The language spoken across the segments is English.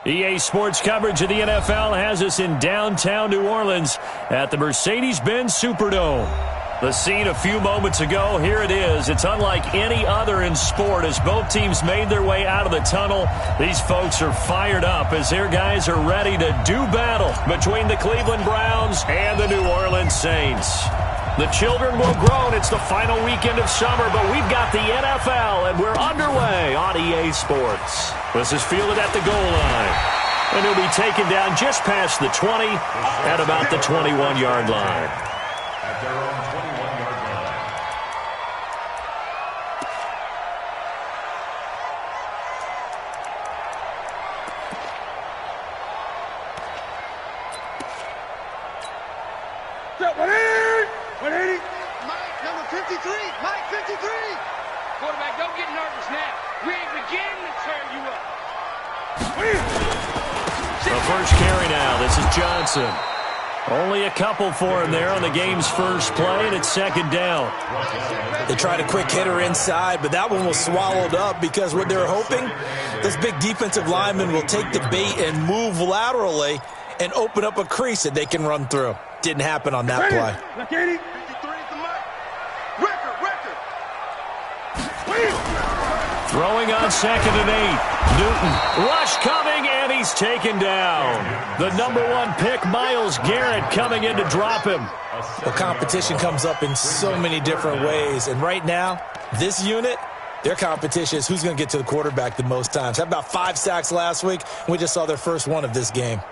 EA Sports coverage of the NFL has us in downtown New Orleans at the Mercedes-Benz Superdome. The scene a few moments ago, here it is. It's unlike any other in sport as both teams made their way out of the tunnel. These folks are fired up as their guys are ready to do battle between the Cleveland Browns and the New Orleans Saints. The children will groan. It's the final weekend of summer, but we've got the NFL, and we're underway on EA Sports. This is fielded at the goal line, and he'll be taken down just past the 20 at about the 21-yard line. At their own 21-yard line. Set 180! 180! Mike, number 53! Mike, 53! Quarterback, don't get nervous now. We ain't beginning to turn you up. The first carry now. This is Johnson. Only a couple for him there on the game's first play, and it's second down. They tried a quick hitter inside, but that one was swallowed up because what they're hoping, this big defensive lineman will take the bait and move laterally and open up a crease that they can run through. Didn't happen on that play. Look at it. 53 is the mark. Record. Throwing on 2nd and 8. Newton. Rush coming, and he's taken down. The number 1 pick, Myles Garrett, coming in to drop him. Well, competition comes up in so many different ways. And right now, this unit, their competition is who's going to get to the quarterback the most times. Had about 5 sacks last week. We just saw their first one of this game.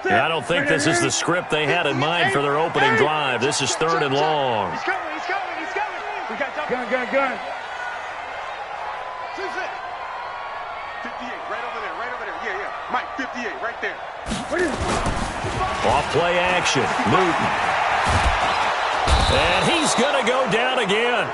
I don't think this is the script they had in mind for their opening drive. This is 3rd and long. He's coming. We got gun. 58, right over there. Yeah. Mike, 58, right there. Off play action. Newton. And he's going to go down again.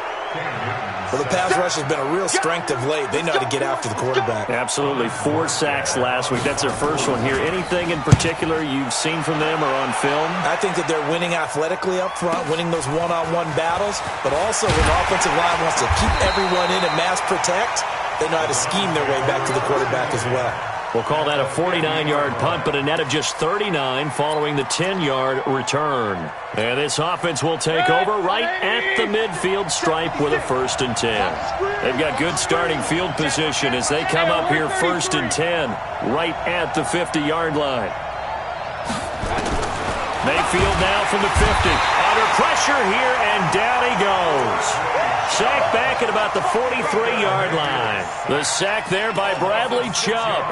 Well, the pass rush has been a real strength of late. They know how to get after the quarterback. Absolutely. 4 sacks last week. That's their first one here. Anything in particular you've seen from them or on film? I think that they're winning athletically up front, winning those one-on-one battles, but also when the offensive line wants to keep everyone in and mass protect, they know how to scheme their way back to the quarterback as well. We'll call that a 49-yard punt, but a net of just 39 following the 10-yard return. And this offense will take over right at the midfield stripe with a 1st and 10. They've got good starting field position as they come up here 1st and 10 right at the 50-yard line. Mayfield now from the 50. Under pressure here, and down he goes. Sack back at about the 43-yard line. The sack there by Bradley Chubb.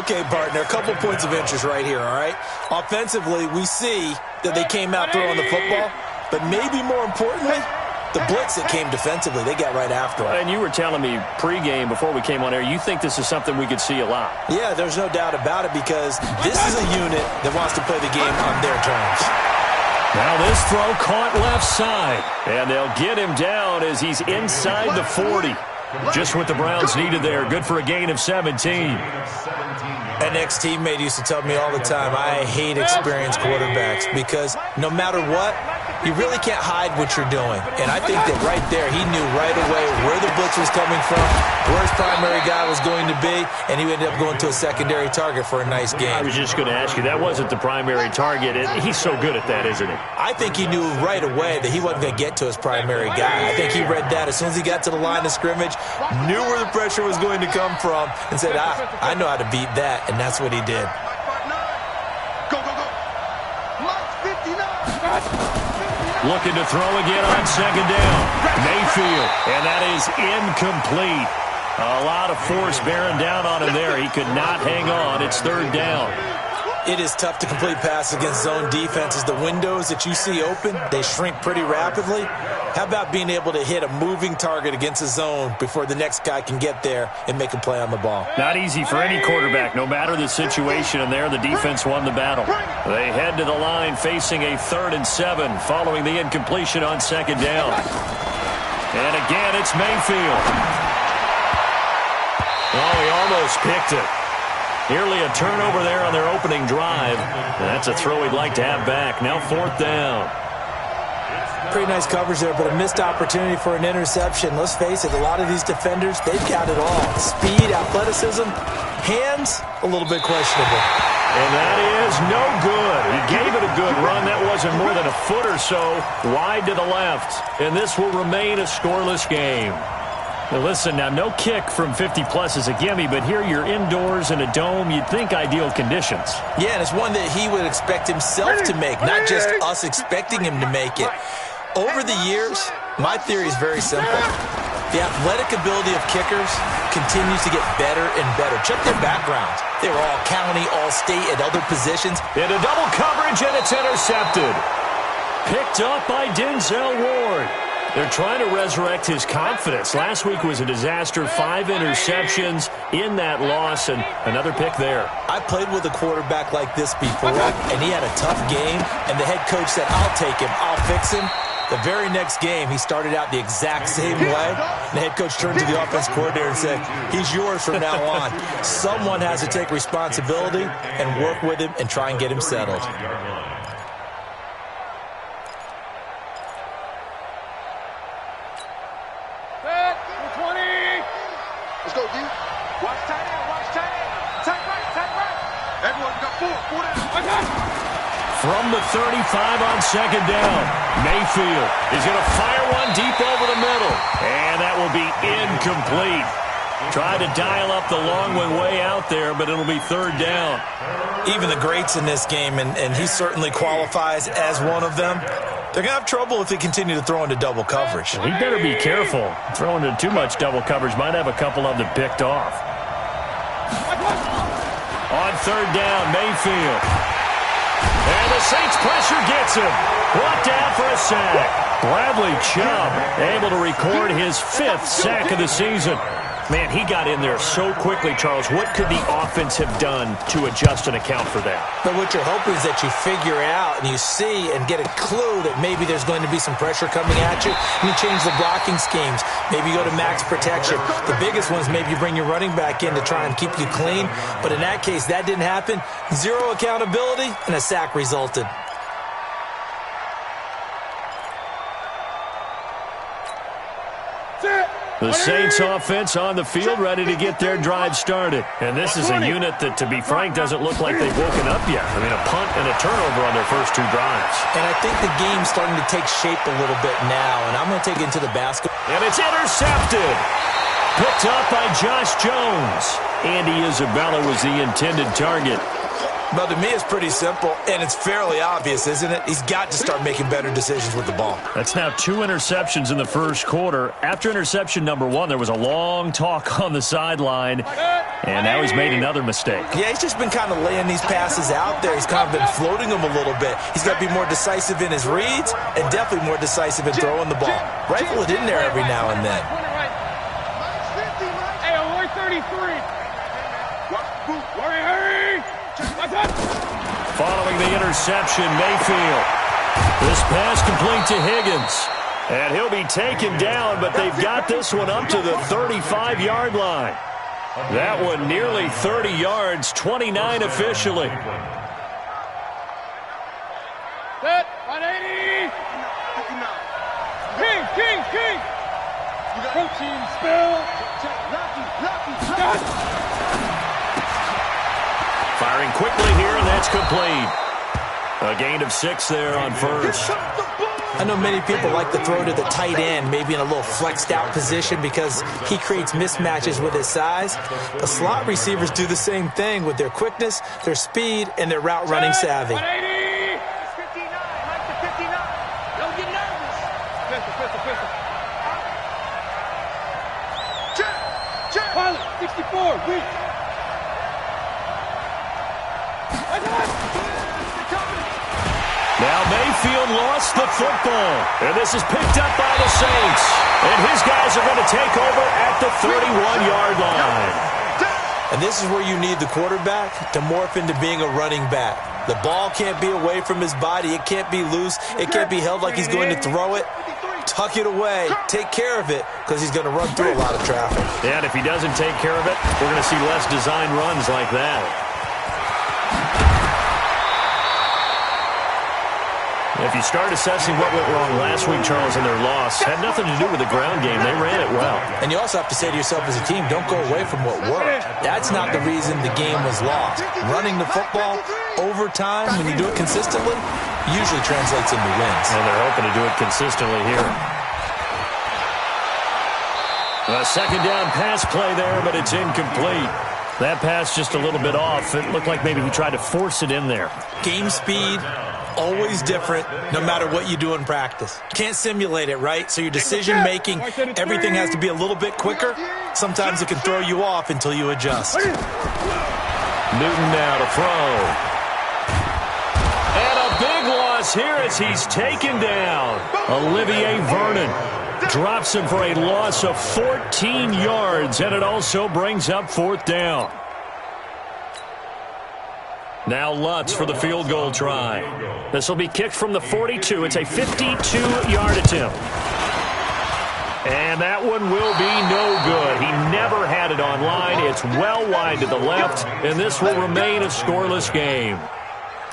Okay, partner, a couple points of interest right here, all right? Offensively, we see that they came out throwing the football, but maybe more importantly, the blitz that came defensively, they got right after it. And you were telling me pregame before we came on air, you think this is something we could see a lot. Yeah, there's no doubt about it because this is a unit that wants to play the game on their terms. Now this throw caught left side, and they'll get him down as he's inside the 40. Just what the Browns needed there. Good for a gain of 17. An ex-teammate used to tell me all the time, I hate experienced quarterbacks because no matter what, you really can't hide what you're doing. And I think that right there, he knew right away where the blitz was coming from, where his primary guy was going to be, and he ended up going to a secondary target for a nice game. I was just going to ask you, that wasn't the primary target. He's so good at that, isn't he? I think he knew right away that he wasn't going to get to his primary guy. I think he read that as soon as he got to the line of scrimmage, knew where the pressure was going to come from, and said, I know how to beat that, and that's what he did. Go. Mike, 59. Looking to throw again on 2nd down. Mayfield, and that is incomplete. A lot of force bearing down on him there. He could not hang on. It's 3rd down. It is tough to complete passes against zone defenses. The windows that you see open, they shrink pretty rapidly. How about being able to hit a moving target against a zone before the next guy can get there and make a play on the ball? Not easy for any quarterback, no matter the situation, and there the defense won the battle. They head to the line facing a 3rd and 7 following the incompletion on 2nd down. And again, it's Mayfield. Oh, he almost picked it. Nearly a turnover there on their opening drive. And that's a throw he'd like to have back. Now 4th down. Pretty nice coverage there, but a missed opportunity for an interception. Let's face it, a lot of these defenders, they've got it all. Speed, athleticism, Hands, a little bit questionable. And that is no good. He gave it a good run. That wasn't more than a foot or so wide to the left. And this will remain a scoreless game. Now listen, now no kick from 50-plus is a gimme, but here you're indoors in a dome. You'd think ideal conditions. Yeah, and it's one that he would expect himself to make, not just us expecting him to make it. Over the years, my theory is very simple. The athletic ability of kickers continues to get better and better. Check their backgrounds. They were all county, all state, at other positions. Into double coverage, and it's intercepted. Picked up by Denzel Ward. They're trying to resurrect his confidence. Last week was a disaster. 5 interceptions in that loss, and another pick there. I played with a quarterback like this before, and he had a tough game, and the head coach said, I'll take him, I'll fix him. The very next game, he started out the exact same way. The head coach turned to the offense coordinator and said, he's yours from now on. Someone has to take responsibility and work with him and try and get him settled. Let's go, D. Watch tight end, watch tight end. Tight right. Everyone got four down. From the 35 on second down, Mayfield is going to fire one deep over the middle. And that will be incomplete. Tried to dial up the long way out there, but it'll be third down. Even the greats in this game, and he certainly qualifies as one of them, they're going to have trouble if they continue to throw into double coverage. He better be careful. Throwing into too much double coverage might have a couple of them picked off. On third down, Mayfield. And the Saints pressure gets him. Brought down for a sack. Bradley Chubb able to record his 5th sack of the season. Man, he got in there so quickly, Charles. What could the offense have done to adjust and account for that? But what you're hoping is that you figure out and you see and get a clue that maybe there's going to be some pressure coming at you, and you change the blocking schemes. Maybe you go to max protection. The biggest one is maybe you bring your running back in to try and keep you clean. But in that case, that didn't happen. Zero accountability, and a sack resulted. The Saints offense on the field, ready to get their drive started. And this is a unit that, to be frank, doesn't look like they've woken up yet. I mean, a punt and a turnover on their first 2 drives. And I think the game's starting to take shape a little bit now, and I'm going to take it into the basket. And it's intercepted. Picked up by Josh Jones. Andy Isabella was the intended target. But to me, it's pretty simple, and it's fairly obvious, isn't it? He's got to start making better decisions with the ball. That's now 2 interceptions in the first quarter. After interception number 1, there was a long talk on the sideline, and now he's made another mistake. Yeah, he's just been kind of laying these passes out there. He's kind of been floating them a little bit. He's got to be more decisive in his reads and definitely more decisive in throwing the ball. Rifle it in there every now and then. Hey, we're 33. Hurry! Following the interception, Mayfield. This pass complete to Higgins. And he'll be taken down, but they've got this one up to the 35-yard line. That one nearly 30 yards, 29 officially. Set, 180. King. Protein spill. Lucky. Firing quickly here, and that's complete. A gain of 6 there on first. I know many people like to throw to the tight end, maybe in a little flexed out position because he creates mismatches with his size. The slot receivers do the same thing with their quickness, their speed, and their route running savvy. 180. 59. Mike to 59. Don't get nervous. Pistol. Check. Pilot, 64. Weak. Now Mayfield lost the football, and this is picked up by the Saints. And his guys are going to take over at the 31-yard line. And this is where you need the quarterback to morph into being a running back. The ball can't be away from his body. It can't be loose. It can't be held like he's going to throw it. Tuck it away. Take care of it because he's going to run through a lot of traffic. And if he doesn't take care of it, we're going to see less design runs like that. if you start assessing what went wrong last week, Charles, in their loss, had nothing to do with the ground game. They ran it well. And you also have to say to yourself as a team, don't go away from what worked. That's not the reason the game was lost. Running the football over time, when you do it consistently, usually translates into wins. And they're hoping to do it consistently here. A second down pass play there, but it's incomplete. That pass just a little bit off. It looked like maybe he tried to force it in there. Game speed, always different, no matter what you do in practice. Can't simulate it, right? So your decision-making, everything has to be a little bit quicker. Sometimes it can throw you off until you adjust. Newton now to throw. And a big loss here as he's taken down. Olivier Vernon drops him for a loss of 14 yards, and it also brings up fourth down. Now Lutz for the field goal try. This will be kicked from the 42. It's a 52-yard attempt. And that one will be no good. He never had it on line. It's well wide to the left, and this will remain a scoreless game.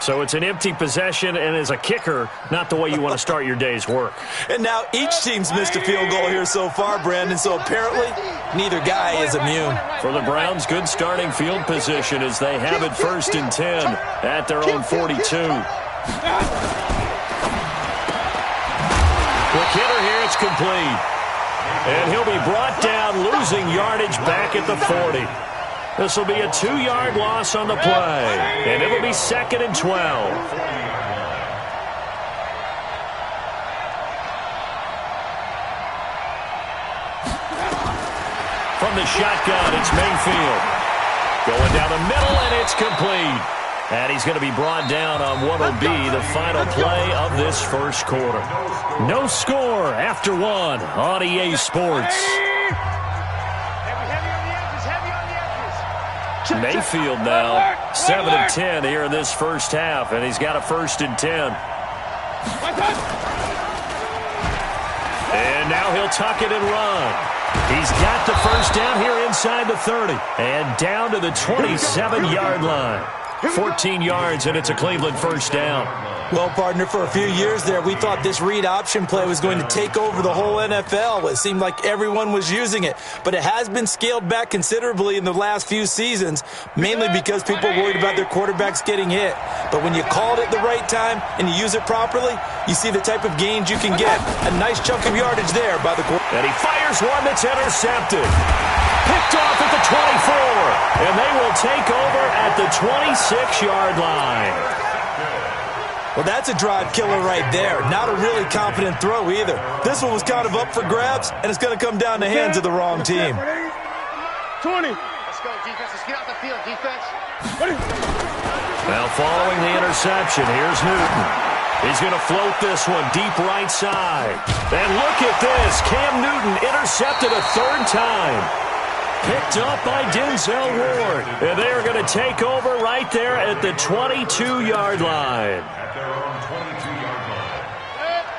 So it's an empty possession, and as a kicker, not the way you want to start your day's work. And now each team's missed a field goal here so far, Brandon, so apparently neither guy is immune. For the Browns, good starting field position as they have it 1st and 10 at their own 42. Quick hitter here, it's complete. And he'll be brought down, losing yardage back at the 40. This will be a 2-yard loss on the play, and it'll be 2nd and 12. From the shotgun, it's Mayfield. Going down the middle, and it's complete. And he's going to be brought down on what will be the final play of this first quarter. No score after one on EA Sports. Mayfield now 7 of 10 here in this first half, and he's got a 1st and 10. And now he'll tuck it and run. He's got the first down here inside the 30 and down to the 27-yard line. 14 yards, and it's a Cleveland first down. Well, partner, for a few years there, we thought this read option play was going to take over the whole NFL. It seemed like everyone was using it, but it has been scaled back considerably in the last few seasons, mainly because people are worried about their quarterbacks getting hit. But when you call it at the right time and you use it properly, you see the type of gains you can get. A nice chunk of yardage there by the quarterback. And he fires one that's intercepted. Picked off at the 24, and they will take over at the 26-yard line. Well, that's a drive killer right there. Not a really confident throw either. This one was kind of up for grabs, and it's going to come down the hands of the wrong team. 20. Let's go, defense. Let's get out the field, defense. Now, following the interception, here's Newton. He's going to float this one deep right side. And look at this. Cam Newton intercepted a 3rd time. Picked up by Denzel Ward. And they are going to take over right there at the 22-yard line.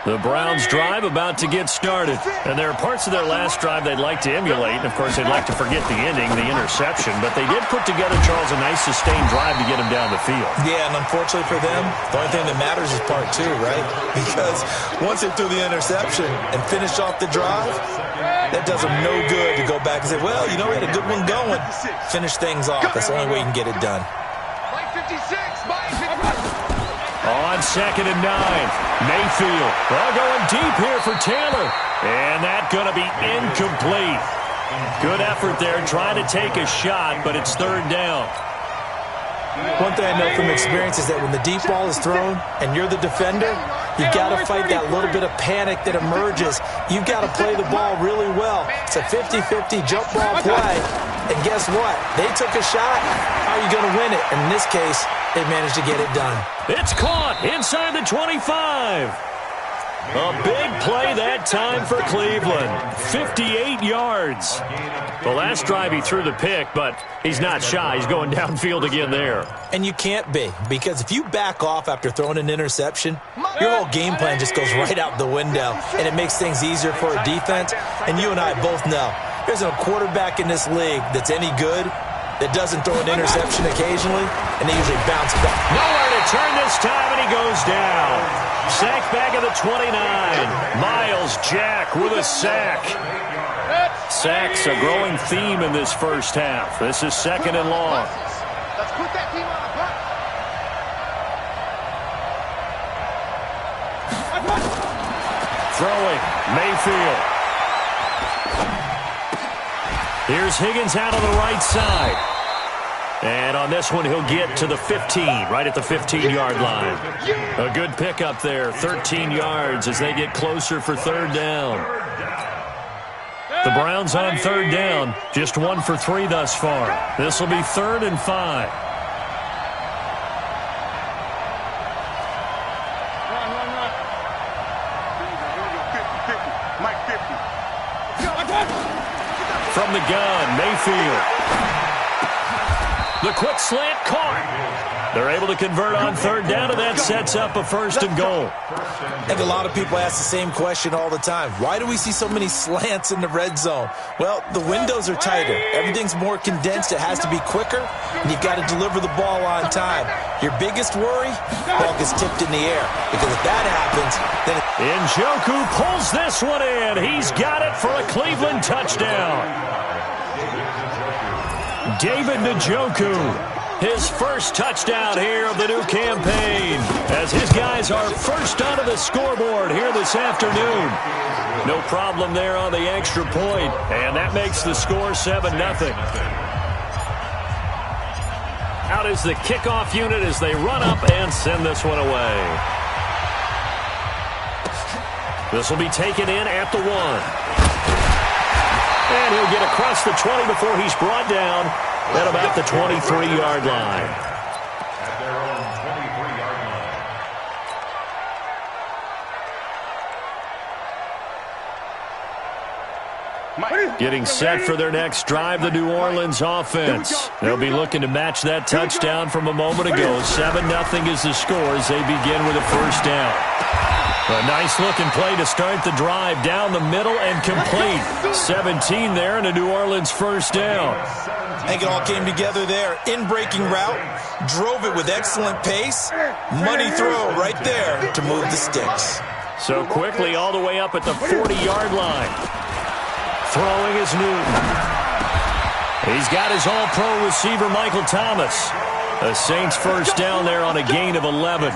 The Browns drive about to get started. And there are parts of their last drive they'd like to emulate. And, of course, they'd like to forget the ending, the interception. But they did put together, Charles, a nice sustained drive to get him down the field. Yeah, and unfortunately for them, the only thing that matters is part 2, right? Because once they threw the interception and finished off the drive, that does them no good to go back and say, well, you know, we had a good one going. Finish things off. That's the only way you can get it done. Mike 56, Mike 56. On 2nd and 9, Mayfield. Well, going deep here for Taylor. And that's going to be incomplete. Good effort there, trying to take a shot, but it's 3rd down. One thing I know from experience is that when the deep ball is thrown and you're the defender, you've got to fight that little bit of panic that emerges. You've got to play the ball really well. It's a 50-50 jump ball play. And guess what? They took a shot. How are you going to win it? And in this case, they managed to get it done. It's caught inside the 25. A big play that time for Cleveland. 58 yards. The last drive he threw the pick, but he's not shy. He's going downfield again there. And you can't be, because if you back off after throwing an interception, your whole game plan just goes right out the window, and it makes things easier for a defense. And you and I both know there's a quarterback in this league that's any good that doesn't throw an interception occasionally, and they usually bounce back. Nowhere to turn this time, and he goes down. Sack back at the 29. Miles Jack with a sack. Sacks a growing theme in this first half. This is 2nd and long. Let's put that team on the block. Throwing, Mayfield. Here's Higgins out on the right side. And on this one, he'll get to the 15, right at the 15-yard line. A good pickup there, 13 yards as they get closer for 3rd down. The Browns on 3rd down, just 1 for 3 thus far. This will be 3rd and 5. From the gun, Mayfield. The quick slant caught. They're able to convert on 3rd down, and that sets up a 1st and goal. And a lot of people ask the same question all the time. Why do we see so many slants in the red zone? Well, the windows are tighter. Everything's more condensed. It has to be quicker, and you've got to deliver the ball on time. Your biggest worry? Ball gets tipped in the air. Because if that happens, then Njoku pulls this one in. He's got it for a Cleveland touchdown. David Njoku, his first touchdown here of the new campaign, as his guys are first onto the scoreboard here this afternoon. No problem there on the extra point, and that makes the score 7-0. Out is the kickoff unit as they run up and send this one away. This will be taken in at the 1. And he'll get across the 20 before he's brought down at about the 23-yard line. At their own 23-yard line. Getting set for their next drive, the New Orleans offense. They'll be looking to match that touchdown from a moment ago. 7-0 is the score as they begin with a 1st down. A nice-looking play to start the drive down the middle and complete. 17 there and a New Orleans 1st down. I think it all came together there. In-breaking route, drove it with excellent pace. Money throw right there to move the sticks. So quickly all the way up at the 40-yard line. Throwing is Newton. He's got his all-pro receiver, Michael Thomas. The Saints 1st down there on a gain of 11.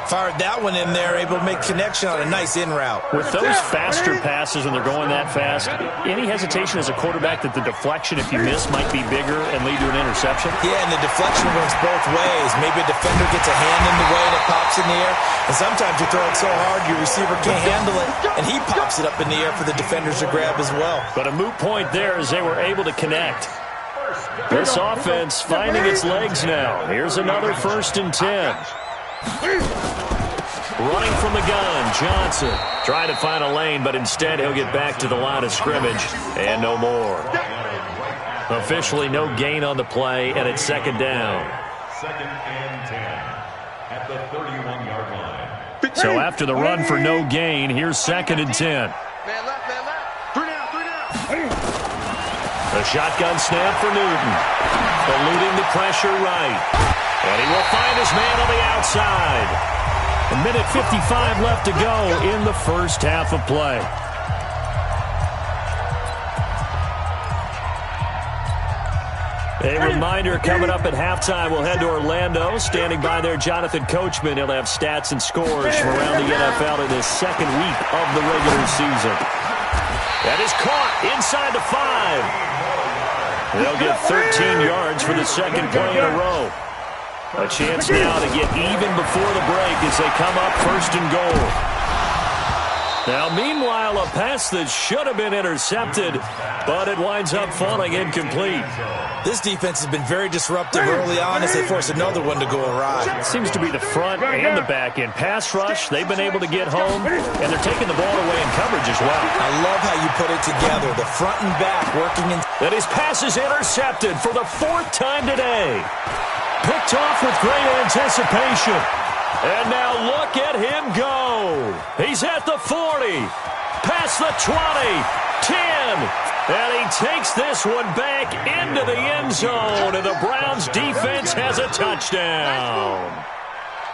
Fired that one in there, able to make connection on a nice in route. With those faster passes when they're going that fast, any hesitation as a quarterback that the deflection, if you miss, might be bigger and lead to an interception? Yeah, and the deflection works both ways. Maybe a defender gets a hand in the way and it pops in the air. And sometimes you throw it so hard your receiver can't handle it, and he pops it up in the air for the defenders to grab as well. But a moot point there as they were able to connect. This offense finding its legs now. Here's another 1st and 10. Running from the gun, Johnson. Trying to find a lane, but instead he'll get back to the line of scrimmage and no more. Officially no gain on the play, and it's 2nd down. 2nd and 10 at the 31-yard line. So after the run for no gain, here's 2nd and 10. Man left, man left. 3 down, 3 down. A shotgun snap for Newton. Eluding the pressure right. And he will find his man on the outside. A minute 55 left to go in the first half of play. A reminder coming up at halftime, we'll head to Orlando. Standing by there, Jonathan Coachman. He'll have stats and scores from around the NFL in this 2nd week of the regular season. That is caught inside the 5. They'll get 13 yards for the 2nd play in a row. A chance now to get even before the break as they come up 1st and goal. Now, meanwhile, a pass that should have been intercepted, but it winds up falling incomplete. This defense has been very disruptive early on as they force another one to go awry. It seems to be the front and the back end. Pass rush, they've been able to get home, and they're taking the ball away in coverage as well. I love how you put it together, the front and back working in. And his pass is intercepted for the 4th time today. Picked off with great anticipation. And now look at him go. He's at the 40, past the 20, 10. And he takes this one back into the end zone. And the Browns defense has a touchdown.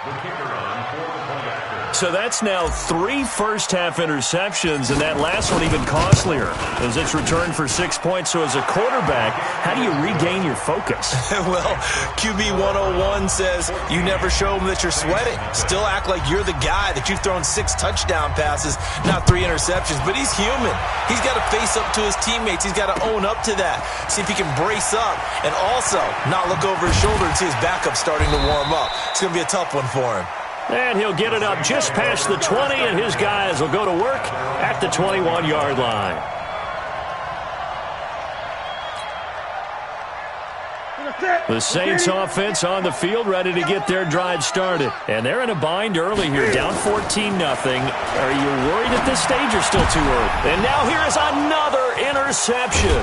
The kicker on for the point after. So that's now 3 first-half interceptions, and that last one even costlier as it's returned for 6 points. So as a quarterback, how do you regain your focus? Well, QB 101 says you never show them that you're sweating. Still act like you're the guy, that you've thrown 6 touchdown passes, not 3 interceptions. But he's human. He's got to face up to his teammates. He's got to own up to that. See if he can brace up and also not look over his shoulder and see his backup starting to warm up. It's going to be a tough one for him. And he'll get it up just past the 20, and his guys will go to work at the 21-yard line. The Saints offense on the field, ready to get their drive started. And they're in a bind early here, down 14-0. Are you worried at this stage or still too early? And now here is another interception.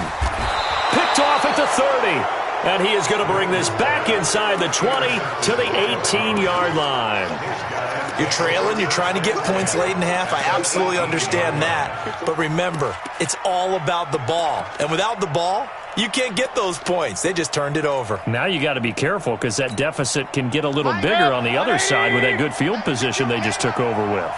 Picked off at the 30. And he is going to bring this back inside the 20 to the 18-yard line. You're trailing. You're trying to get points late in half. I absolutely understand that. But remember, it's all about the ball. And without the ball, you can't get those points. They just turned it over. Now you got to be careful because that deficit can get a little bigger on the other side with that good field position they just took over with.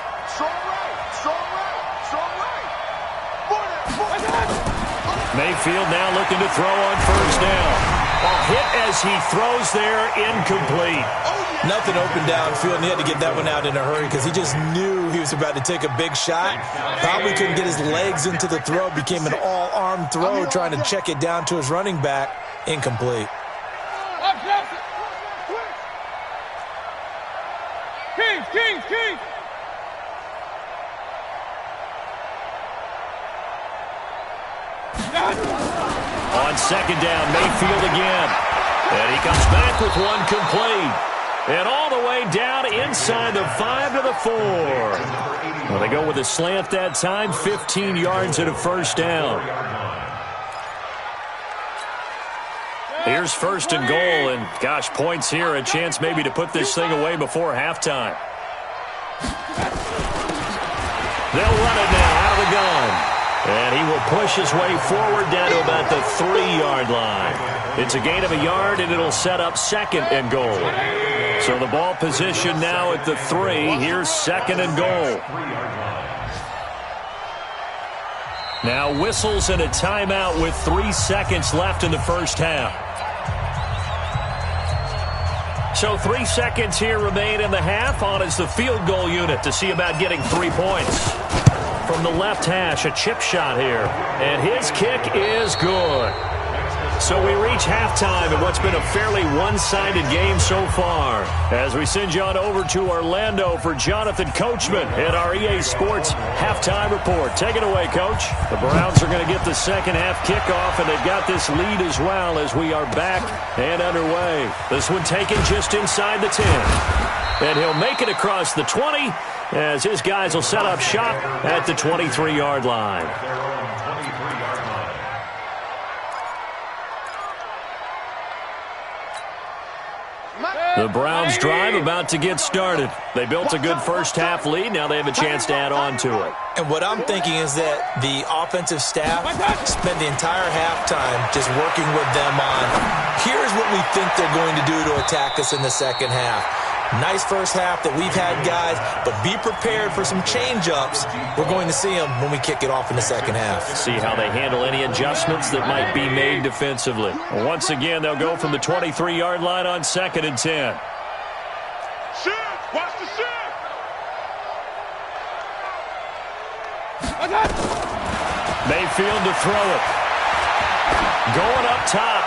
Mayfield now looking to throw on first down. A hit as he throws there, incomplete. Nothing open downfield, and he had to get that one out in a hurry because he just knew he was about to take a big shot. Probably couldn't get his legs into the throw. Became an all-arm throw, trying to check it down to his running back. Incomplete. Kings! On second down, Mayfield again. And he comes back with one complete. And all the way down inside the 5 to the 4. Well, they go with a slant that time, 15 yards and a first down. Here's first and goal, and gosh, points here, a chance maybe to put this thing away before halftime. They'll run it now out of the gun. And he will push his way forward down to about the 3-yard line. It's a gain of a yard, and it'll set up second and goal. So the ball position now at the 3. Here's second and goal. Now whistles and a timeout with 3 seconds left in the first half. So 3 seconds here remain in the half. On is the field goal unit to see about getting 3 points. From the left hash, a chip shot here. And his kick is good. So we reach halftime in what's been a fairly one-sided game so far. As we send you on over to Orlando for Jonathan Coachman at our EA Sports Halftime Report. Take it away, Coach. The Browns are going to get the second half kickoff, and they've got this lead as well as we are back and underway. This one taken just inside the 10. And he'll make it across the 20 as his guys will set up shop at the 23-yard line. The Browns drive about to get started. They built a good first-half lead. Now they have a chance to add on to it. And what I'm thinking is that the offensive staff spent the entire halftime just working with them on, here's what we think they're going to do to attack us in the second half. Nice first half that we've had, guys, but be prepared for some change-ups. We're going to see them when we kick it off in the second half. See how they handle any adjustments that might be made defensively. Once again, they'll go from the 23-yard line on second and 10. Shift! Watch the shift! Mayfield to throw it. Going up top.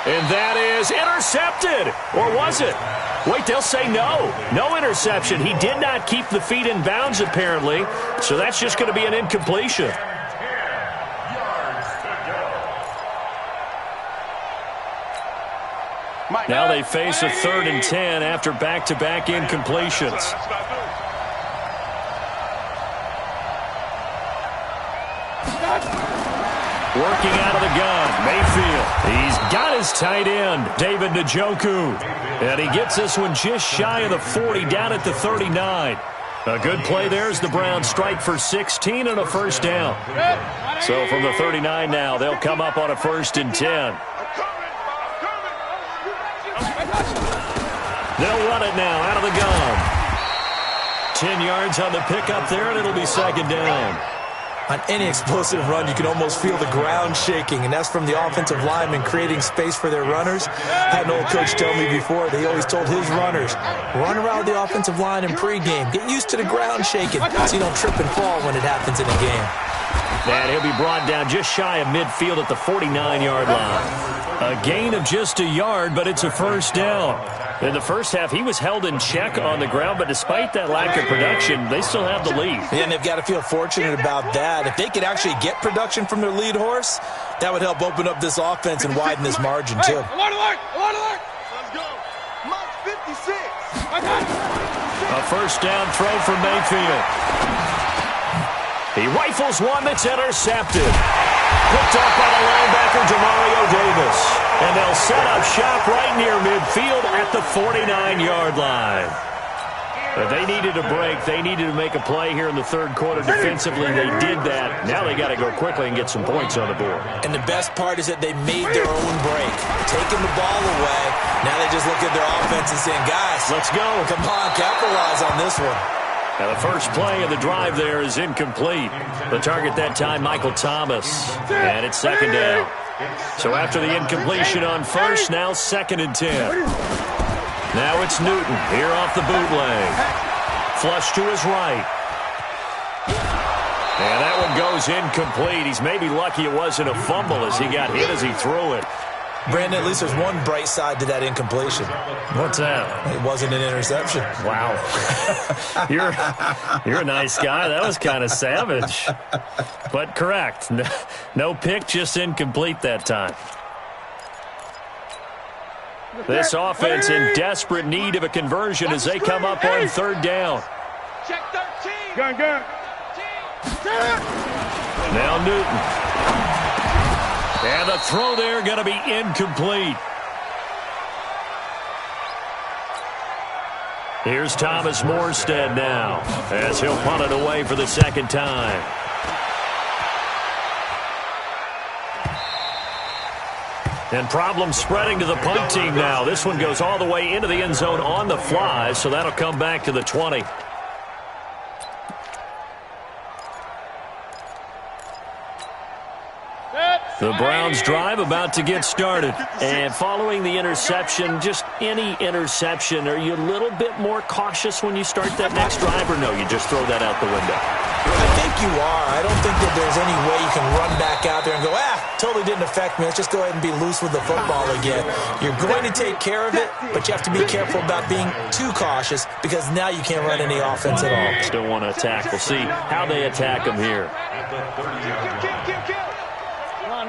And that is intercepted. Or was it? Wait, they'll say no. No interception. He did not keep the feet in bounds, apparently. So that's just going to be an incompletion. Now they face a 3rd and 10 after back-to-back incompletions. Working out of the gun, Mayfield. He's got his tight end, David Njoku. And he gets this one just shy of the 40, down at the 39. A good play there as the Browns strike for 16 and a first down. So from the 39 now, they'll come up on a 1st and 10. They'll run it now out of the gun. 10 yards on the pickup there, and it'll be second down. On any explosive run, you can almost feel the ground shaking, and that's from the offensive linemen creating space for their runners. I had an old coach tell me before, they always told his runners, run around the offensive line in pregame. Get used to the ground shaking so you don't trip and fall when it happens in a game. And he'll be brought down just shy of midfield at the 49-yard line. A gain of just a yard, but it's a first down. In the first half, he was held in check on the ground, but despite that lack of production, they still have the lead. Yeah, and they've got to feel fortunate about that. If they could actually get production from their lead horse, that would help open up this offense and widen this margin, too. Let's go. Mike 56. A first down throw for Mayfield. He rifles one that's intercepted. Picked up by the linebacker, Demario Davis. And they'll set up shop right near midfield at the 49-yard line. But they needed a break. They needed to make a play here in the third quarter defensively. They did that. Now they got to go quickly and get some points on the board. And the best part is that they made their own break. Taking the ball away. Now they just look at their offense and saying, guys, let's go. Come on, capitalize on this one. Now the first play of the drive there is incomplete. The target that time, Michael Thomas. And it's second down. So after the incompletion on first, now second and 10. Now it's Newton here off the bootleg. Flush to his right. And that one goes incomplete. He's maybe lucky it wasn't a fumble as he got hit as he threw it. Brandon, at least there's one bright side to that incompletion. What's that? It wasn't an interception. Wow. You're a nice guy. That was kind of savage. But correct. No pick, just incomplete that time. This offense in desperate need of a conversion as they come up on third down. Check 13. Gun. Now Newton. And the throw there going to be incomplete. Here's Thomas Morstead now as he'll punt it away for the second time. And problems spreading to the punt team now. This one goes all the way into the end zone on the fly, so that'll come back to the 20. The Browns drive about to get started. And following the interception, just any interception, are you a little bit more cautious when you start that next drive, or no, you just throw that out the window? I think you are. I don't think that there's any way you can run back out there and go, totally didn't affect me. Let's just go ahead and be loose with the football again. You're going to take care of it, but you have to be careful about being too cautious because now you can't run any offense at all. Still want to attack. We'll see how they attack them here. Run.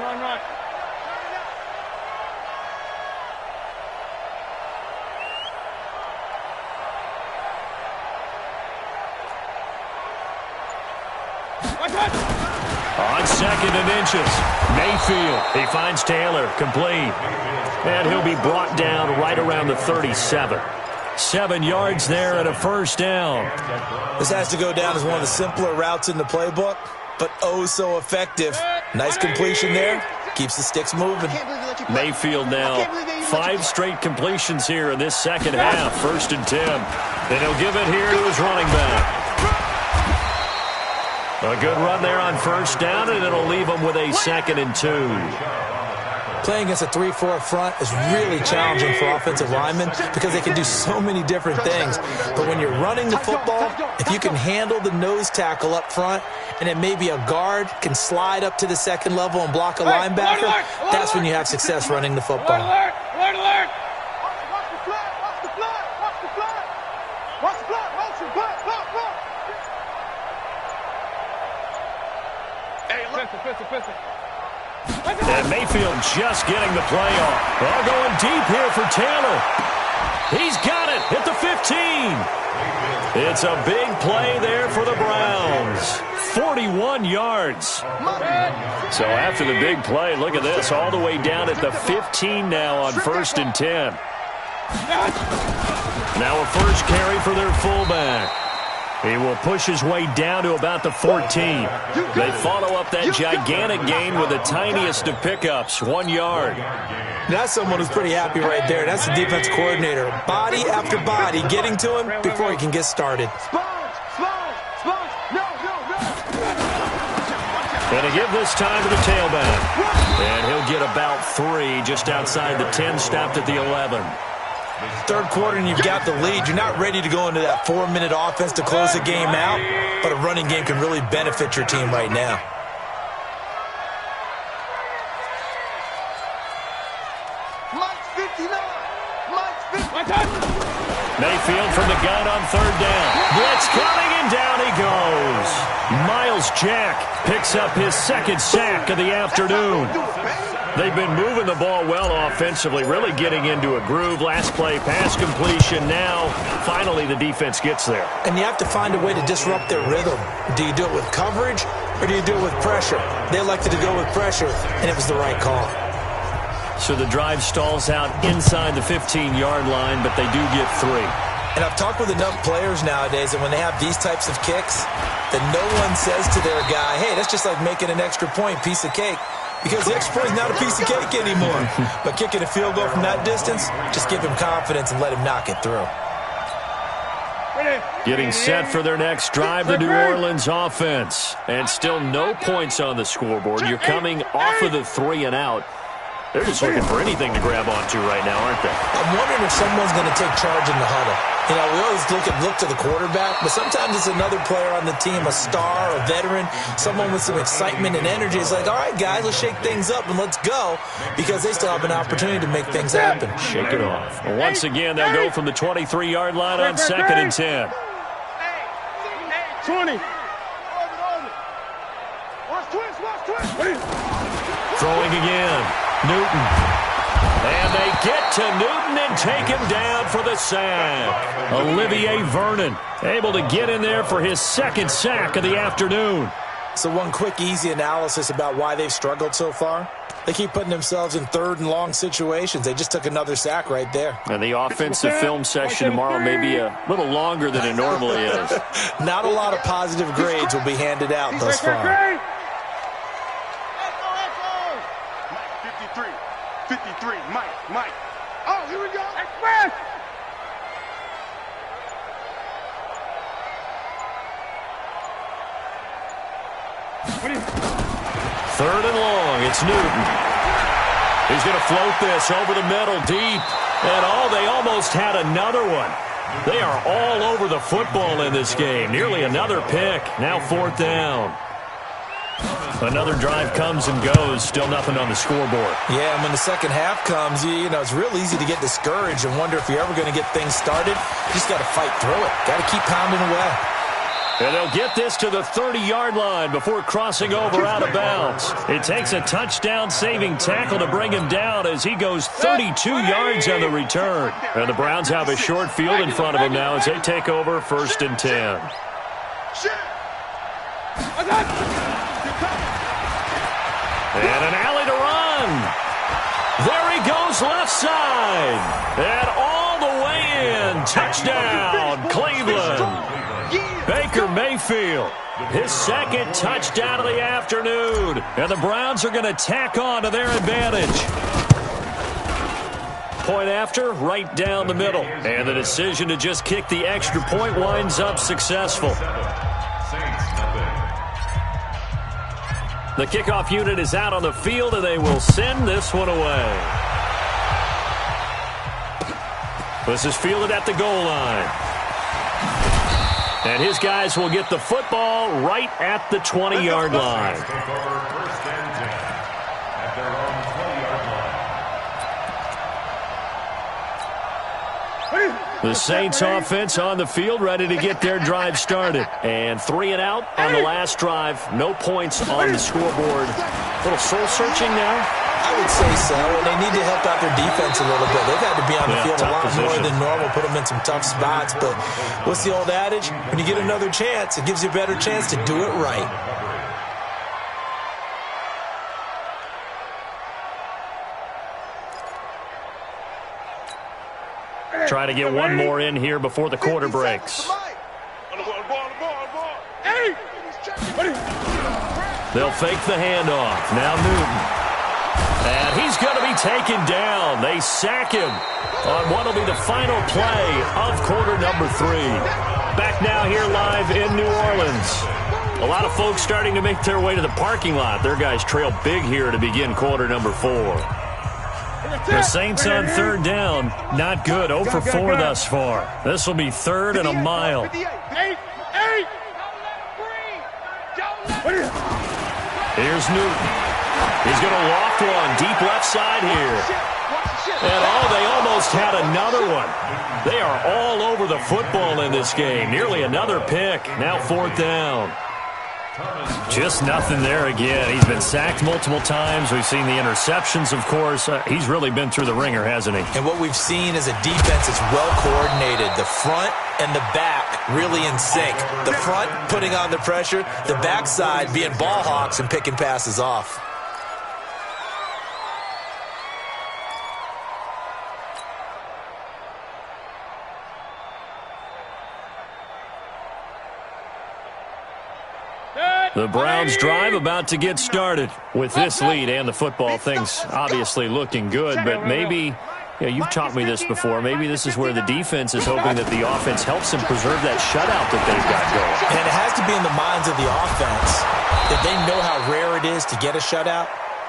On second and inches, Mayfield. He finds Taylor, complete. And he'll be brought down right around the 37. 7 yards there and a first down. This has to go down as one of the simpler routes in the playbook, but oh so effective. Nice completion there. Keeps the sticks moving. Mayfield now 5 straight completions here in this second half. First and 10. And he'll give it here to his running back. A good run there on first down, and it'll leave him with a second and 2. Playing against a 3-4 front is really challenging for offensive linemen because they can do so many different things. But when you're running the football, if you can handle the nose tackle up front, and then maybe a guard can slide up to the second level and block a linebacker, that's when you have success running the football. Alert! And Mayfield just getting the play off. All going deep here for Taylor. He's got it at the 15. It's a big play there for the Browns. 41 yards. So after the big play, look at this. All the way down at the 15 now on first and 10. Now a first carry for their fullback. He will push his way down to about the 14. They follow up that gigantic gain with the tiniest of pickups, 1 yard. That's someone who's pretty happy right there. That's the defense coordinator. Body after body getting to him before he can get started. And to give this time to the tailback. And he'll get about 3 just outside the 10, stopped at the 11. Third quarter and you've got the lead. You're not ready to go into that 4-minute offense to close the game out, but a running game can really benefit your team right now. Mayfield from the gun on third down. Blitz coming, and down he goes. Miles Jack picks up his second sack of the afternoon. They've been moving the ball well offensively, really getting into a groove. Last play, pass completion. Now, finally, the defense gets there. And you have to find a way to disrupt their rhythm. Do you do it with coverage, or do you do it with pressure? They elected to go with pressure, and it was the right call. So the drive stalls out inside the 15-yard line, but they do get 3. And I've talked with enough players nowadays, and when they have these types of kicks, that no one says to their guy, hey, that's just like making an extra point, piece of cake. Because the extra point is not a piece of cake anymore. But kicking a field goal from that distance, just give him confidence and let him knock it through. Getting set for their next drive, the New Orleans offense. And still no points on the scoreboard. You're coming off of the 3 and out. They're just looking for anything to grab onto right now, aren't they? I'm wondering if someone's going to take charge in the huddle. You know, we always look to the quarterback, but sometimes it's another player on the team, a star, a veteran, someone with some excitement and energy. It's like, all right, guys, let's shake things up and let's go, because they still have an opportunity to make things happen. Shake it off. Well, once again, they'll go from the 23-yard line on 2nd and 10. 20. Watch twist. Throwing again. Newton. And they get to Newton and take him down for the sack. Olivier Vernon able to get in there for his second sack of the afternoon. So one quick, easy analysis about why they've struggled so far. They keep putting themselves in third and long situations. They just took another sack right there. And the offensive film session tomorrow may be a little longer than it normally is. Not a lot of positive grades will be handed out thus far. 53, Mike. Oh, here we go. Express. Third and long, it's Newton. He's going to float this over the middle deep. And they almost had another one. They are all over the football in this game. Nearly another pick. Now 4th down. Another drive comes and goes. Still nothing on the scoreboard. Yeah, and when the second half comes, you know, it's real easy to get discouraged and wonder if you're ever going to get things started. You just got to fight through it. Got to keep pounding away. And they'll get this to the 30-yard line before crossing over out of bounds. It takes a touchdown-saving tackle to bring him down as he goes 32 yards on the return. And the Browns have a short field in front of them now as they take over 1st and 10. And an alley to run. There he goes left side. And all the way in. Touchdown, Cleveland. Baker Mayfield, his second touchdown of the afternoon. And the Browns are going to tack on to their advantage. Point after, right down the middle. And the decision to just kick the extra point winds up successful. The kickoff unit is out on the field, and they will send this one away. This is fielded at the goal line. And his guys will get the football right at the 20-yard line. The Saints offense on the field, ready to get their drive started. And 3 and out on the last drive. No points on the scoreboard. A little soul-searching now? I would say so, and they need to help out their defense a little bit. They've had to be on the field a lot more than normal, put them in some tough spots. But what's the old adage? When you get another chance, it gives you a better chance to do it right. Trying to get one more in here before the quarter breaks. They'll fake the handoff. Now Newton. And he's going to be taken down. They sack him on what will be the final play of quarter number 3. Back now here live in New Orleans. A lot of folks starting to make their way to the parking lot. Their guys trail big here to begin quarter number 4. The Saints on third down. Not good. 0 for 4 thus far. This will be third and a mile. Here's Newton. He's going to loft one deep left side here. And they almost had another one. They are all over the football in this game. Nearly another pick. Now fourth down. Just nothing there again. He's been sacked multiple times. We've seen the interceptions, of course. He's really been through the ringer, hasn't he? And what we've seen is a defense that's well coordinated. The front and the back really in sync. The front putting on the pressure. The backside being ball hawks and picking passes off. The Browns drive about to get started. With this lead and the football, things obviously looking good, but maybe, you've taught me this before, maybe this is where the defense is hoping that the offense helps them preserve that shutout that they've got going. And it has to be in the minds of the offense that they know how rare it is to get a shutout.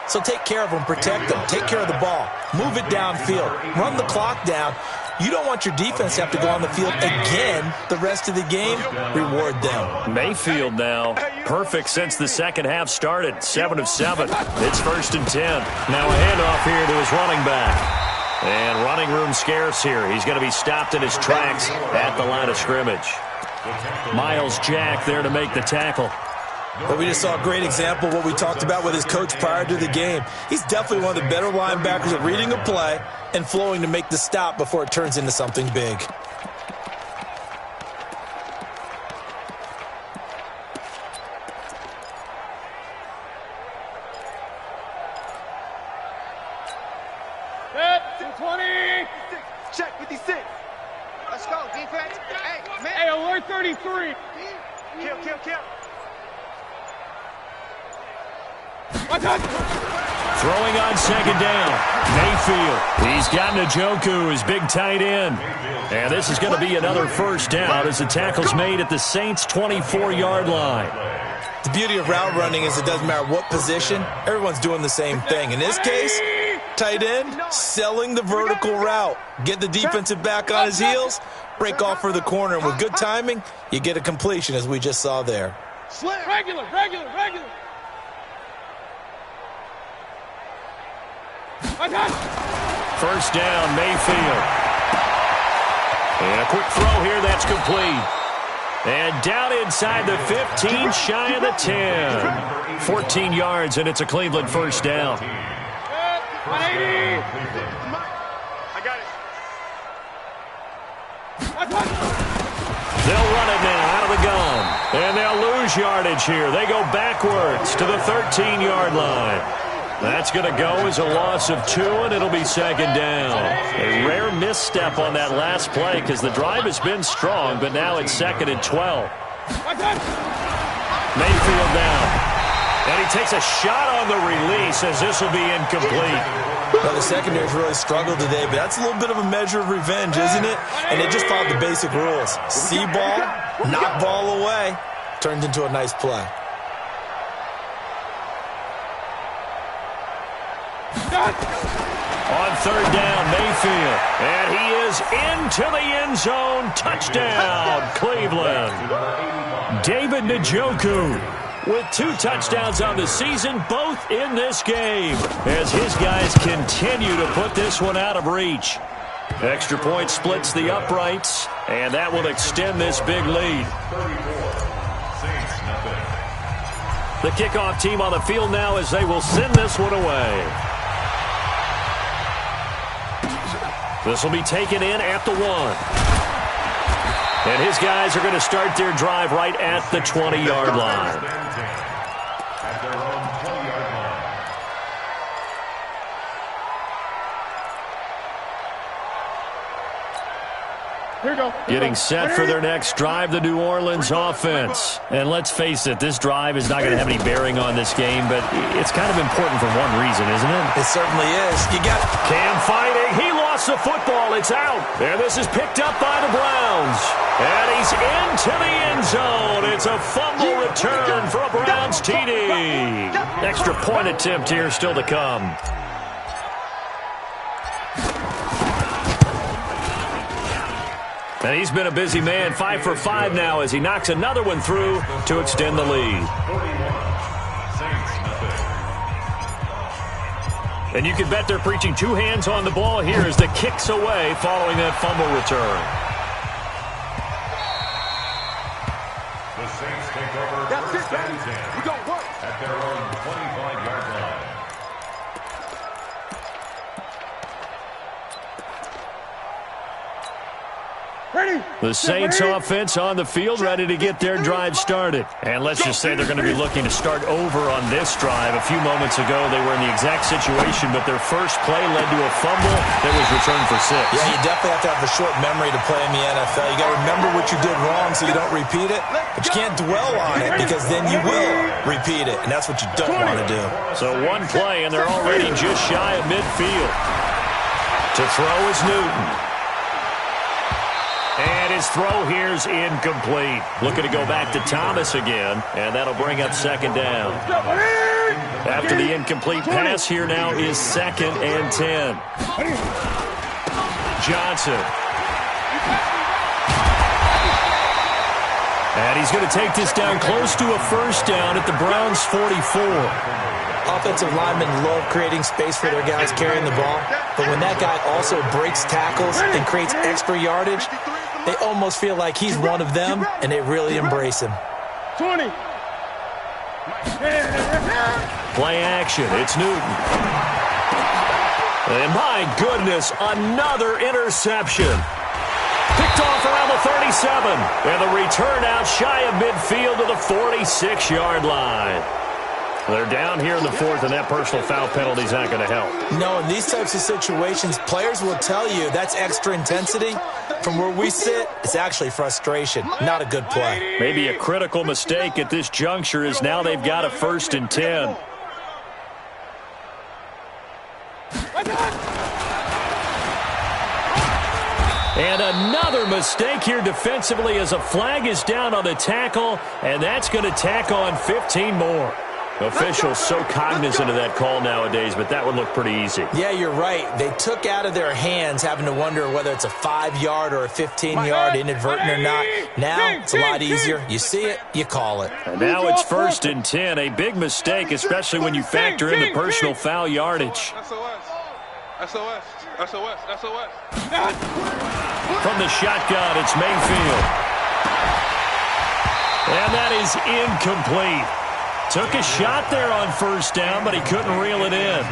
So take care of them, protect them, take care of the ball, move it downfield, run the clock down. You don't want your defense to have to go on the field again the rest of the game. Reward them. Mayfield now, perfect since the second half started. 7 of 7. It's 1st and 10. Now a handoff here to his running back. And running room scarce here. He's going to be stopped in his tracks at the line of scrimmage. Miles Jack there to make the tackle. But we just saw a great example of what we talked about with his coach prior to the game. He's definitely one of the better linebackers at reading a play and flowing to make the stop before it turns into something big. Set, 20. Check 56. Let's go, defense. Hey, man. Hey, alert 33. Kill. Throwing on second down. Mayfield. He's got Njoku, his big tight end. And this is going to be another first down as the tackle's made at the Saints' 24-yard line. The beauty of route running is it doesn't matter what position. Everyone's doing the same thing. In this case, tight end, selling the vertical route. Get the defensive back on his heels, break off for the corner. And with good timing, you get a completion as we just saw there. Regular. First down, Mayfield. And a quick throw here, that's complete. And down inside the 15, shy of the 10. 14 yards, and it's a Cleveland first down. 180. I got it. They'll run it now out of the gun. And they'll lose yardage here. They go backwards to the 13-yard line. That's going to go as a loss of 2, and it'll be second down. A rare misstep on that last play because the drive has been strong, but now it's 2nd and 12. Mayfield down. And he takes a shot on the release as this will be incomplete. Well, the secondary's really struggled today, but that's a little bit of a measure of revenge, isn't it? And they just followed the basic rules. See ball, knock ball away. Turns into a nice play. On third down, Mayfield. And he is into the end zone. Touchdown, Cleveland. David Njoku with 2 touchdowns on the season, both in this game, as his guys continue to put this one out of reach. Extra point splits the uprights, and that will extend this big lead. The kickoff team on the field now as they will send this one away. This will be taken in at the 1. And his guys are going to start their drive right at the 20-yard line. At their own 20-yard Getting set for their next drive, the New Orleans offense. And let's face it, this drive is not going to have any bearing on this game, but it's kind of important for one reason, isn't it? It certainly is. You got Cam fighting. He lost the football. It's out. And this is picked up by the Browns. And he's into the end zone. It's a fumble return for a Browns TD. Extra point attempt here still to come. And he's been a busy man, 5 for 5 now as he knocks another one through to extend the lead. And you can bet they're preaching two hands on the ball here as the kick's away following that fumble return. The Saints take over first and 10 at their own 25-yard line. The Saints offense on the field, ready to get their drive started. And let's just say they're going to be looking to start over on this drive. A few moments ago, they were in the exact situation, but their first play led to a fumble that was returned for 6. Yeah, you definitely have to have a short memory to play in the NFL. You got to remember what you did wrong so you don't repeat it, but you can't dwell on it because then you will repeat it, and that's what you don't want to do. So one play, and they're already just shy of midfield. To throw is Newton. And his throw here's incomplete. Looking to go back to Thomas again, and that'll bring up second down. After the incomplete pass, here now is 2nd and 10. Johnson. And he's going to take this down close to a first down at the Browns' 44. Offensive linemen love creating space for their guys carrying the ball, but when that guy also breaks tackles and creates extra yardage, they almost feel like he's one of them, and they really embrace him. 20. Play action. It's Newton. And my goodness, another interception. Picked off around the 37. And the return out shy of midfield to the 46-yard line. They're down here in the 4th, and that personal foul penalty is not going to help. No, in these types of situations, players will tell you that's extra intensity. From where we sit, it's actually frustration. Not a good play. Maybe a critical mistake at this juncture is now they've got a 1st and 10. And another mistake here defensively as a flag is down on the tackle, and that's going to tack on 15 more. Officials so cognizant of that call nowadays, but that would look pretty easy. Yeah, you're right. They took out of their hands having to wonder whether it's a 5-yard or a 15-yard inadvertent or not. Now it's a lot easier. You see it, you call it. And now it's 1st and 10. A big mistake, especially when you factor in the personal foul yardage. SOS. From the shotgun, it's Mayfield. And that is incomplete. Took a shot there on 1st down, but he couldn't reel it in.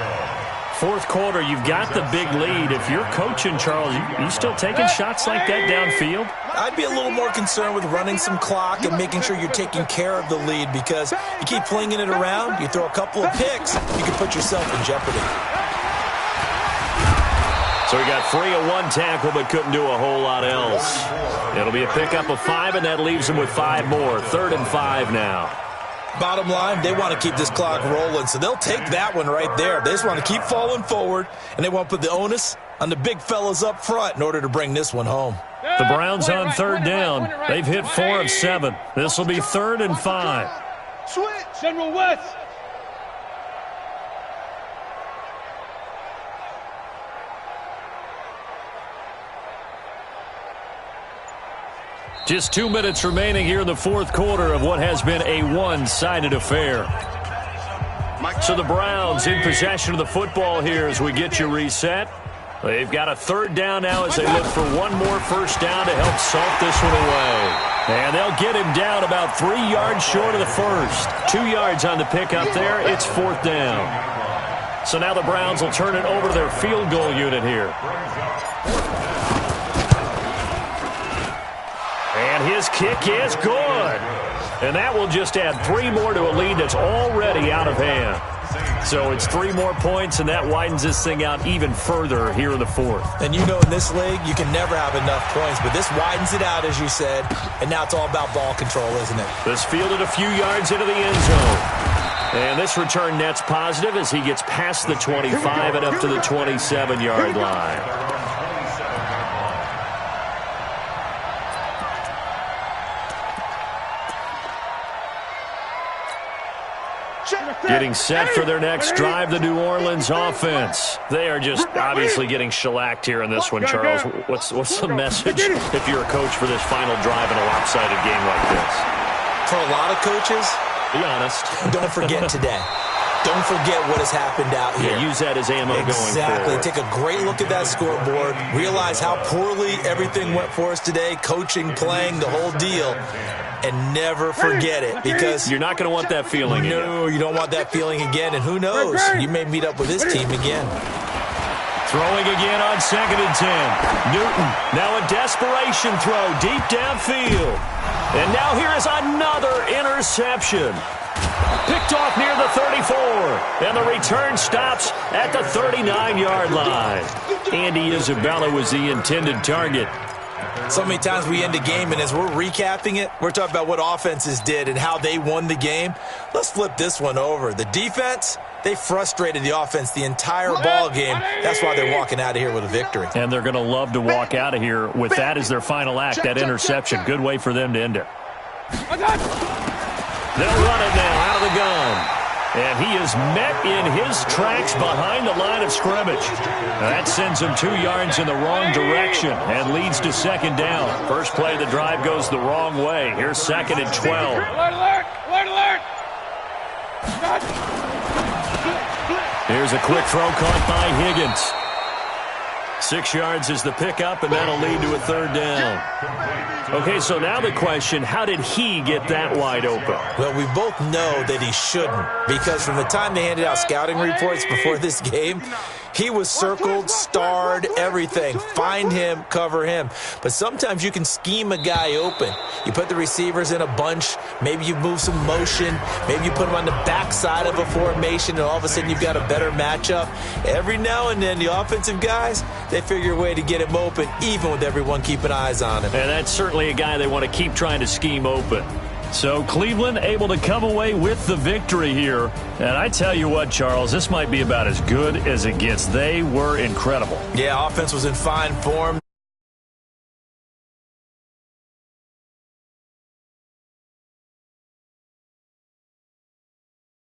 4th quarter, you've got the big lead. If you're coaching, Charles, you still taking shots like that downfield? I'd be a little more concerned with running some clock and making sure you're taking care of the lead, because you keep flinging it around, you throw a couple of picks, you can put yourself in jeopardy. So he got free of one tackle but couldn't do a whole lot else. It'll be a pickup of 5, and that leaves him with 5 more. 3rd and 5 now. Bottom line, they want to keep this clock rolling, so they'll take that one right there. They just want to keep falling forward, and they want to put the onus on the big fellas up front in order to bring this one home. The Browns on 3rd down. They've hit 4 of 7. This will be 3rd and 5. Switch. General West. Just 2 minutes remaining here in the 4th quarter of what has been a one-sided affair. So the Browns in possession of the football here as we get you reset. They've got a 3rd down now as they look for one more 1st down to help salt this one away. And they'll get him down about 3 yards short of the 1st. 2 yards on the pickup there. It's 4th down. So now the Browns will turn it over to their field goal unit here. And his kick is good. And that will just add 3 more to a lead that's already out of hand. So it's 3 more points, and that widens this thing out even further here in the 4th. And you know, in this league, you can never have enough points, but this widens it out, as you said, and now it's all about ball control, isn't it? This fielded a few yards into the end zone. And this return net's positive as he gets past the 25 and up to the 27-yard line. Getting set for their next drive, the New Orleans offense. They are just obviously getting shellacked here in this one, Charles. What's the message if you're a coach for this final drive in a lopsided game like this? For a lot of coaches, be honest. Don't forget today. Don't forget what has happened out here. Yeah, use that as ammo going forward. Exactly. Take a great look at that scoreboard. Realize how poorly everything went for us today, coaching, playing, the whole deal. And never forget it, because you're not going to want that feeling again. No, you don't want that feeling again. And who knows? You may meet up with this team again. Throwing again on 2nd and 10. Newton, now a desperation throw deep downfield. And now here is another interception. Picked off near the 34. And the return stops at the 39-yard line. Andy Isabella was the intended target. So many times we end a game, and as we're recapping it, we're talking about what offenses did and how they won the game. Let's flip this one over. The defense, they frustrated the offense the entire ball game. That's why they're walking out of here with a victory. And they're going to love to walk out of here with that as their final act, that interception. Good way for them to end it. They'll run it now out of the gun. And he is met in his tracks behind the line of scrimmage. That sends him 2 yards in the wrong direction and leads to 2nd down. First play of the drive goes the wrong way. Here's 2nd and 12. Alert, alert, alert, alert. Here's a quick throw caught by Higgins. 6 yards is the pickup, and that'll lead to a 3rd down. Okay, so now the question, how did he get that wide open? Well, we both know that he shouldn't, because from the time they handed out scouting reports before this game, he was circled, starred, everything. Find him, cover him. But sometimes you can scheme a guy open. You put the receivers in a bunch. Maybe you move some motion. Maybe you put them on the backside of a formation, and all of a sudden you've got a better matchup. Every now and then, the offensive guys, they figure a way to get him open, even with everyone keeping eyes on him. And that's certainly a guy they want to keep trying to scheme open. So Cleveland able to come away with the victory here. And I tell you what, Charles, this might be about as good as it gets. They were incredible. Yeah, offense was in fine form.